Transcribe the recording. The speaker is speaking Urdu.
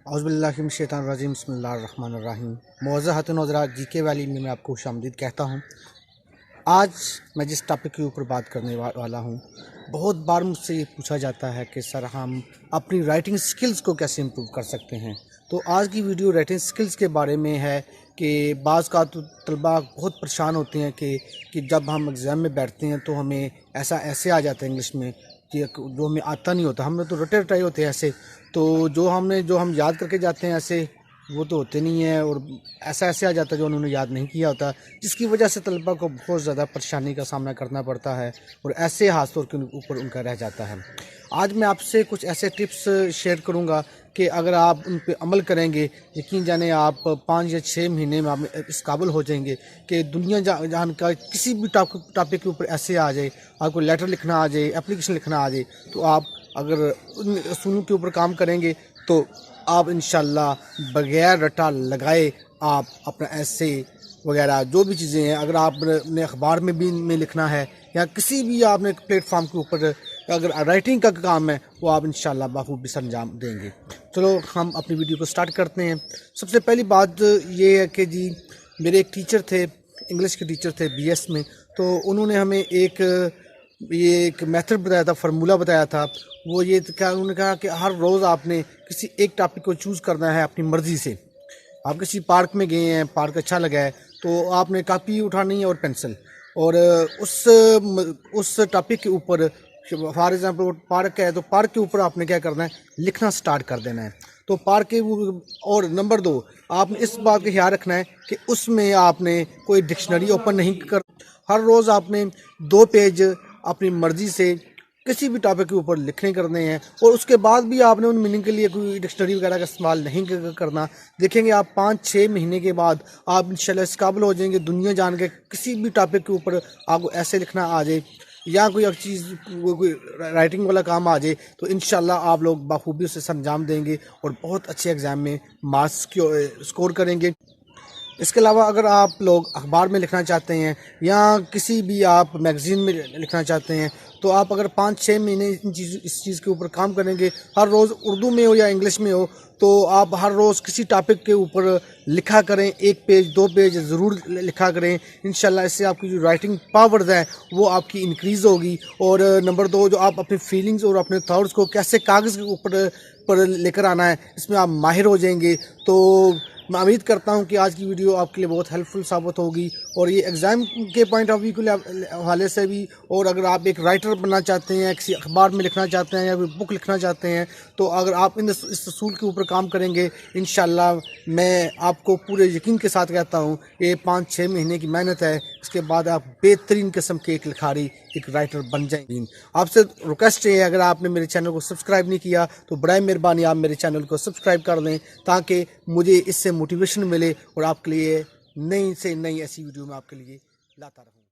اعوذ باللہ من الشیطان الرجیم بسم اللہ الرحمن الرحیم۔ معزز ناظرین، جی کے ویلی میں آپ کو خوش آمدید کہتا ہوں۔ آج میں جس ٹاپک کے اوپر بات کرنے والا ہوں، بہت بار مجھ سے یہ پوچھا جاتا ہے کہ سر ہم اپنی رائٹنگ سکلز کو کیسے امپروو کر سکتے ہیں۔ تو آج کی ویڈیو رائٹنگ سکلز کے بارے میں ہے کہ بعض کا تو طلباء بہت پریشان ہوتے ہیں کہ جب ہم ایگزام میں بیٹھتے ہیں تو ہمیں ایسے آ جاتا ہے انگلش میں کہ جو ہمیں آتا نہیں ہوتا، ہم نے تو رٹے رٹائے ہوتے ہیں ایسے، تو جو ہم یاد کر کے جاتے ہیں ایسے وہ تو ہوتے نہیں ہیں، اور ایسے آ جاتا ہے جو انہوں نے یاد نہیں کیا ہوتا، جس کی وجہ سے طلباء کو بہت زیادہ پریشانی کا سامنا کرنا پڑتا ہے اور ایسے حادثوں کے اوپر ان کا رہ جاتا ہے۔ آج میں آپ سے کچھ ایسے ٹپس شیئر کروں گا کہ اگر آپ ان پہ عمل کریں گے، یقین جانیں آپ 5 یا 6 مہینے میں آپ اس قابل ہو جائیں گے کہ دنیا جہان کا کسی بھی ٹاپک کے اوپر ایسے آ جائے، آپ کو لیٹر لکھنا آ جائے، اپلیکیشن لکھنا آ جائے، تو آپ اگر ان اصولوں کے اوپر کام کریں گے تو آپ انشاءاللہ بغیر رٹا لگائے آپ اپنا ایسے وغیرہ جو بھی چیزیں ہیں، اگر آپ نے اخبار میں لکھنا ہے یا کسی بھی آپ نے پلیٹ فارم کے اوپر اگر رائٹنگ کا کام ہے، وہ آپ انشاءاللہ بخوبی سر انجام دیں گے۔ چلو ہم اپنی ویڈیو کو سٹارٹ کرتے ہیں۔ سب سے پہلی بات یہ ہے کہ جی میرے ایک ٹیچر تھے، انگلش کے ٹیچر تھے BS میں، تو انہوں نے ہمیں ایک میتھڈ بتایا تھا، فارمولہ بتایا تھا۔ وہ یہ انہوں نے کہا کہ ہر روز آپ نے کسی ایک ٹاپک کو چوز کرنا ہے اپنی مرضی سے۔ آپ کسی پارک میں گئے ہیں، پارک اچھا لگا ہے، تو آپ نے کاپی اٹھانی ہے اور پینسل، اور اس ٹاپک کے اوپر فار ایگزامپل پارک ہے تو پارک کے اوپر آپ نے کیا کرنا ہے، لکھنا سٹارٹ کر دینا ہے۔ تو پارک کے اور نمبر 2، آپ نے اس بات کا خیال رکھنا ہے کہ اس میں آپ نے کوئی ڈکشنری اوپن نہیں ہر روز آپ نے 2 پیج اپنی مرضی سے کسی بھی ٹاپک کے اوپر لکھنے کرنے ہیں، اور اس کے بعد بھی آپ نے ان میننگ کے لیے کوئی ڈکشنری وغیرہ کا استعمال نہیں کرنا۔ دیکھیں گے آپ 5-6 مہینے کے بعد آپ انشاءاللہ اس قابل ہو جائیں گے دنیا جان کے کسی بھی ٹاپک کے اوپر آپ کو ایسے لکھنا آ جائے یا کوئی چیز کوئی رائٹنگ والا کام آ جائے، تو انشاءاللہ آپ لوگ بخوبی اسے سر انجام دیں گے اور بہت اچھے ایگزام میں مارکس اسکور کریں گے۔ اس کے علاوہ اگر آپ لوگ اخبار میں لکھنا چاہتے ہیں یا کسی بھی آپ میگزین میں لکھنا چاہتے ہیں، تو آپ اگر 5-6 مہینے اس چیز کے اوپر کام کریں گے، ہر روز اردو میں ہو یا انگلش میں ہو، تو آپ ہر روز کسی ٹاپک کے اوپر لکھا کریں، 1 پیج 2 پیج ضرور لکھا کریں۔ انشاءاللہ اس سے آپ کی جو رائٹنگ پاورز ہیں وہ آپ کی انکریز ہوگی، اور نمبر 2 جو آپ اپنی فیلنگز اور اپنے تھاٹس کو کیسے کاغذ کے اوپر لے کر آنا ہے، اس میں آپ ماہر ہو جائیں گے۔ تو میں امید کرتا ہوں کہ آج کی ویڈیو آپ کے لیے بہت ہیلپ فل ثابت ہوگی، اور یہ ایگزام کے پوائنٹ آف ویو کے حوالے سے بھی، اور اگر آپ ایک رائٹر بننا چاہتے ہیں، کسی اخبار میں لکھنا چاہتے ہیں یا کوئی بک لکھنا چاہتے ہیں، تو اگر آپ اس اصول کے اوپر کام کریں گے، انشاءاللہ میں آپ کو پورے یقین کے ساتھ کہتا ہوں یہ 5-6 مہینے کی محنت ہے، اس کے بعد آپ بہترین قسم کے ایک لکھاری ایک رائٹر بن جائیں گے۔ آپ سے ریکویسٹ ہے، اگر آپ نے میرے چینل کو سبسکرائب نہیں کیا تو برائے مہربانی آپ میرے چینل کو سبسکرائب کر لیں، تاکہ مجھے اس سے موٹیویشن ملے اور آپ کے لیے نئی سے نئی ایسی ویڈیو میں آپ کے لیے لاتا رہوں۔